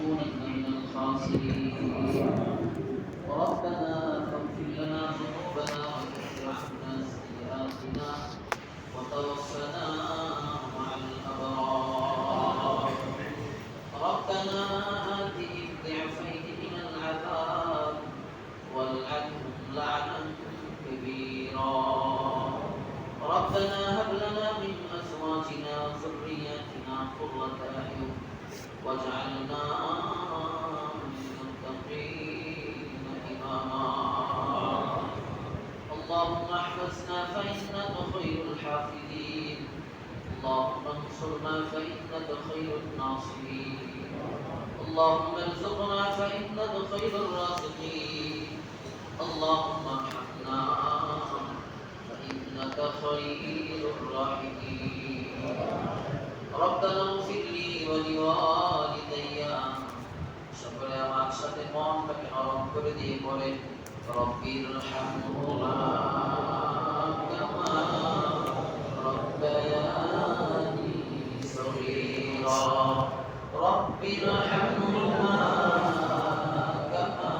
لنكونن من الخاسرين ربنا فاغفر لنا ذنوبنا وكفر عنا سيئاتنا وتوفنا مع الأبرار ربنا آتهم ضعفين من العذاب والعنهم لعنا كبيرا ربنا هب لنا من أزواجنا وذرياتنا قرة أعين واجعلنا للمتقين إماما اللهم احفظنا فإنك خير الحافظين اللهم انصرنا فإنك خير الناصرين اللهم ارزقنا فإنك خير الرازقين اللهم ارحمنا فإنك خير الراحمين ربنا اغفر لي ولوالدي সকলে আমার সাথে মনটাকে নরম করে দিয়ে পড়ে রব্বির হামহুমা কামা রব্বায়ানি সগীরা রব্বির হামহুমা কামা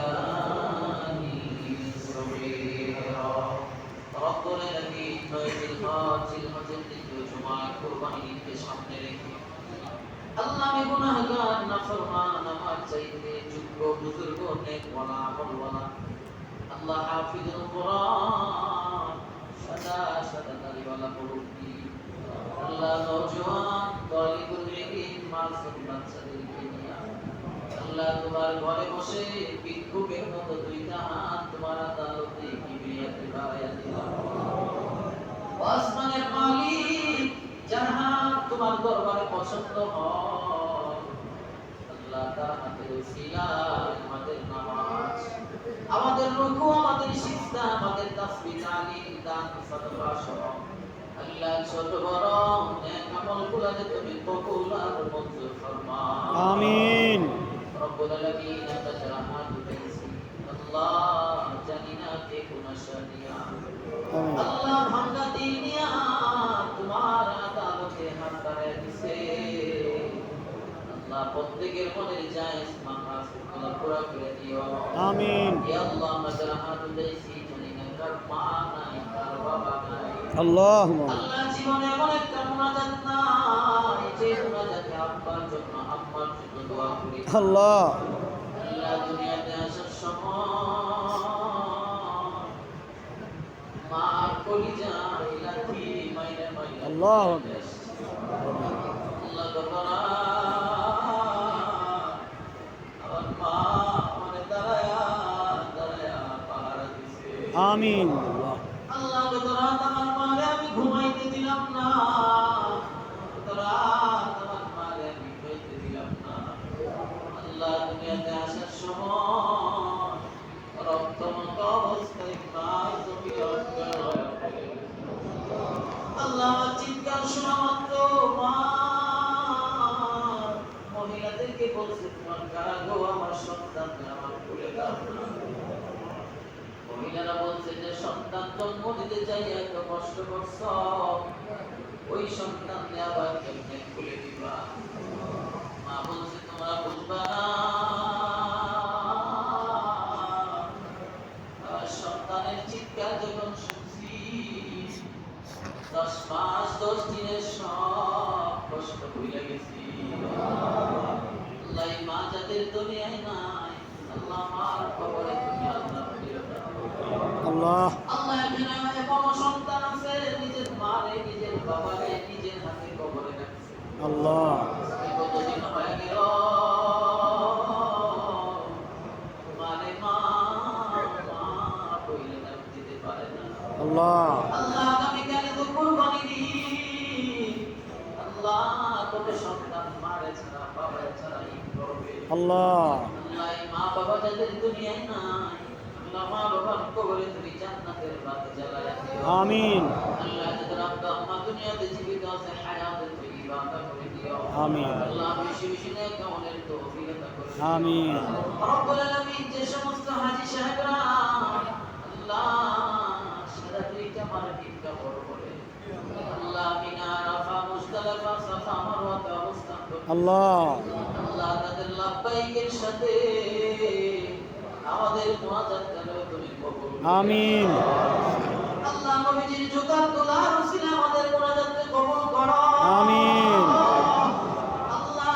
রব্বায়ানি সগীরা রব্বুল আলামিন নয়টির হজের দ্বিতীয় জুমা কুরবানিকে সামনে রেখে আল্লাহ আমি গুনাহগার নাফরমান আমার চাইতে যোগ্য বুজুর্গ নেক ওয়ালা আমলওয়ালা আল্লাহ হাফিজুল কুরআন সাদা সাদা দাড়িওয়ালা মুরব্বি আল্লাহ নওজওয়ান তালিবুল ইলম মাসুম বাচ্চাদেরকে নিয়ে আল্লাহ তোমার ঘরে বসে ভিক্ষুকের মতো দুইটা হাত তোমার আদালতে কিবরিয়াতে বাড়াইয়া দিলাম আসমানের মালিক যারা তোমার দরবারে পছন্দ হয় আল্লাহ তার হাতের উসিলায় আমাদের নামাজ আমাদের রুকু আমাদের সিজদা আমাদের তাসবিহ তাহলিল দান সাদকা সহ আল্লাহ ছোট বড় নেক আমলগুলোকে তুমি কবুল আর মঞ্জুর ফরমাও আমিন রব্বুল আলামিন আমরা যারা হাত উঠাইছি আল্লাহ জানি না কে কোন শাদিয়া আল্লাহ ভাঙ্গা দিল নিয়া তোমার আদালতে হাত বাড়ায় দিছে আল্লাহ প্রত্যেকের মনের জায়েজ মাকাসিদ গুলো পুরা করে দিও আমিন ইয়া আল্লাহ আমরা যারা হাত উঠাইছি জানি না কার মা নাই কার বাবা নাই আল্লাহুম্মা আল্লাহ জীবনে এমন একটা মুনাজাত নাই যে মুনাজাতে আব্বার জন্য আম্মার জন্য দোয়া করি আল্লাহ আল্লাহ দুনিয়াতে আসার সময় মার কলিজা লাঠি মাইরা মাইরা আল্লাহ আল্লাহ গফরা আমার মা মানে দাঁড়ায়া দাঁড়ায়া পাহারা দিছে আমিন আল্লাহ গফরা আমার মারে আমি ঘুমাইতে দিলাম না গফরা আমার মারে আমি ঘুমাইতে দিলাম না আল্লাহ দুনিয়াতে আসার সময় রক্তমত অবস্থায় মার জমি আল্লাহ চিৎকার শোনা মাত্র মা মহিলাদেরকে বলছে তোমার কারা গো আমার সন্তানকে আমার কোলে দাও মহিলারা বলছে যে সন্তান জন্ম দিতে চাই এত কষ্ট করছ ওই সন্তান আবার কেমনে খুলে দিবা মা বলছে তোমরা বুঝবা না সন্তানের চিৎকার যখন শুনছি 10 মাস 10 দিনের সব কষ্ট ভুলে গেছি আল্লাহ মা যাদের দুনিয়ায় নাই আল্লাহ মার কবরে তুমি আল্লাহ আল্লাহ আল্লাহ এখানে বড় সন্তান আছে নিজের মারে নিজের বাবারে নিজের হাতে কবরে রাখছে আল্লাহ কতদিন হয়ে গেল মানে মা কইলে নাম দিতে পারে না আল্লাহ আল্লাহ আমি কেন তো কুরবানি দি আল্লাহ তোকে সন্তান মারে ছাড়া বাবা ছাড়া ই করবে আল্লাহ আল্লাহ মা বাবা যাদের দুনিয়ায় নাই আল্লাহ মা বাবার কবরে তুমি জান্নাতের বাতি জ্বালায়া দিও আমিন আল্লাহ যাদের আব্বা আম্মা দুনিয়াতে জীবিত আছে হায়াতে তৈয়বা করে দিও আমিন আল্লাহ বেশি বেশি নেক আমলের তৌফিক দান করো আমিন রব্বুল আলামিন যে সমস্ত হাজী সাহেবরা আল্লাহ সারা দুইটা মার্কিটা বড় করে আল্লাহ মিনা আরাফা মুজদালিফা সাফা মারওয়া অবস্থান আল্লাহ আল্লাহ তাদের লাব্বাইকের সাথে আমাদের মুনাজাত তুমি কবুল করে আমিন আল্লাহ নবীজির জুতার তোলার উসিলা আমাদের মুনাজাতকে কবুল করো আমিন আল্লাহ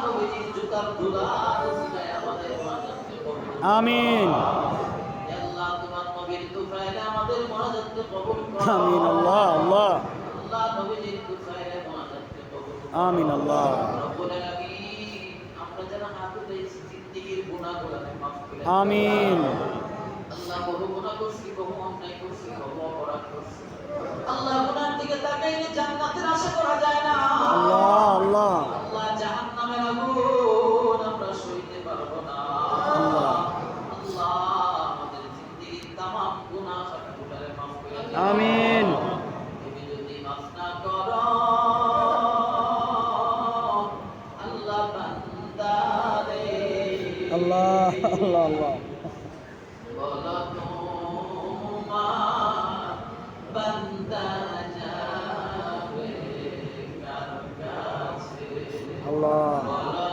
নবীজির জুতার তোলার উসিলায় আমাদের মুনাজাতকে কবুল করো আমিন আল্লাহ তোমার নবীর তুফাইলে আমাদের মুনাজাতকে কবুল করো আমিন আল্লাহ আল্লাহ আল্লাহ নবীজির তুফাইলে মুনাজাতকে কবুল করো আমিন আল্লাহ রব্বুল আলামিন আমরা যারা হাত উঠাইছি জিন্দেগীর গুনাহগুলোকে মাফ করে দাও আমিন আল্লাহ বহু গুনাহ করছি বহু অন্যায় করছি বহু অপরাধ করছি আল্লাহ গুনার দিকে তাকাইলে জান্নাতের আশা করা যায় না আল্লাহ আল্লাহ আল্লাহ জাহান্নামের আগুন আমরা সইতে পারবো না আল্লাহ আল্লাহ আমাদের জিন্দেগীর तमाम গুনাহ খাতাগুলোকে মাফ করে দাও আমিন তুমি যদি মাফ না করো আল্লাহ বান্দারে আল্লাহ আল্লাহ আল্লাহ বলো তোমার বান্দা যাবে কার কাছে আল্লাহ বলো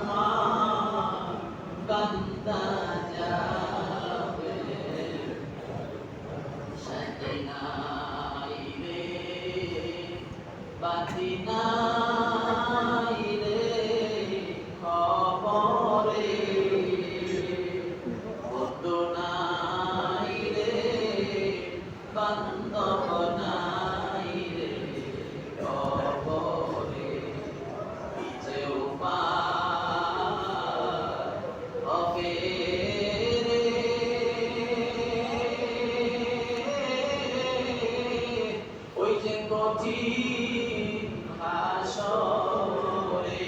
তোমার বান্দা যাবে সাথে নাই রে বাতি নাই রে খবরে বদ্ধ নাই রে বান্ধব নাই রে খবরে পিছে উপায় হবে রে ওই যে কঠিন হাসরে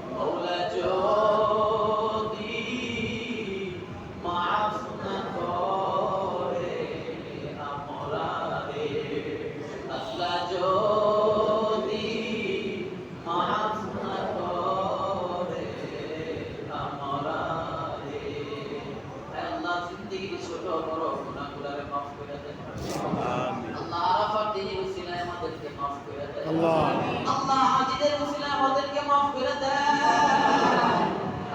মওলা যদি মাফ না করে আমরারে আল্লাহ যদি মাফ না করে আমরারে আল্লাহ জিন্দেগির ছোট বড় গুনাহগুলোকে মাফ করে দেন আল্লাহ আরাফাত দিনের উসিলায় আমাদেরকে মাফ করে দেন আল্লাহ আল্লাহ হাজিদের উসিলায় আমাদেরকে মাফ করে দেন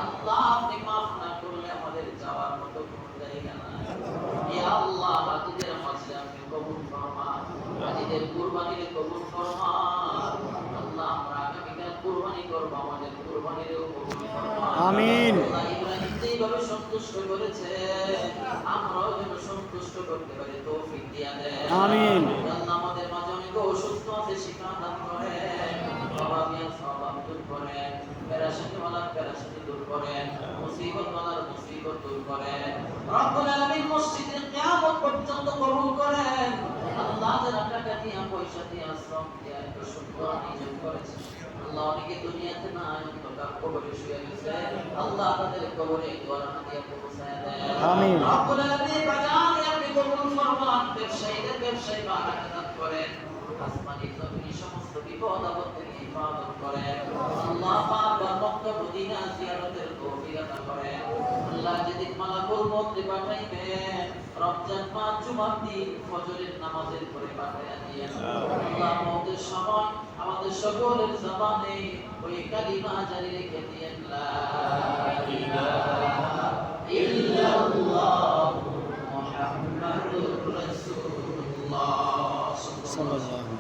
আল্লাহ আপনি মাফ না করলে আমাদের যাওয়ার মতো কোনো জায়গা নাই ইয়া আল্লাহ হাজিদের মাঝে আপনি কবুল ফরমান হাজিদের কুরবানির কবুল ফরমান আল্লাহ আমরা আগামীকাল কুরবানি করব আমাদের কুরবানিরও কবুল ফরমান আমিন আল্লাহ ইব্রাহিম যেভাবে সন্তুষ্ট করেছে আমরাও যেন সন্তুষ্ট করতে পারি তৌফিক দিয়া দেন আমিন আল্লাহ আমাদের মাঝে অনেক অসুস্থ আছে শিফা দান করেন অভাবিয়া সওয়াব দূর করেন পেরেশানি ওয়ালার পেরেশানি দূর করেন মুসিবত ওয়ালার মুসিবত দূর করেন রব্বুল আলামিন মসজিদের কিয়ামত পর্যন্ত কবুল করেন আল্লাহ যারা টাকা দিয়া পয়সা দিয়া শ্রম দিয়া এত সুন্দর নিয়োগ করেছে আল্লাহ অনেকে দুনিয়াতে নাই অন্ধকার কবরে শুয়ে গেছে আল্লাহ তাদের কবরে দোয়া দিয়া পৌঁছায় দেন আমিন রব্বুল আলামিন বাজারে আপনি কবুল ফরমান ব্যবসায়ীদের ব্যবসায় বারাকা দান করেন আসমানি জমিনি সমস্ত বিপদ আপদ থেকে হিফাজত করেন আল্লাহ পাক মক্কা মদিনা জিয়ারতের তৌফিক দান করেন আল্লাহ যেদিন মালাকুল মউত পাঠাইবেন রমজান মাস জুমার দিন ফজরের নামাজের পরে পাঠাইয়া দিয়েন আল্লাহ মউতের সময় আমাদের সকলের জবানে ওই কালিমা জারি রেখে দিয়েন লা ইলাহা ইল্লাল্লাহ মুহাম্মাদুর রাসূলুল্লাহ সাল্লাল্লাহু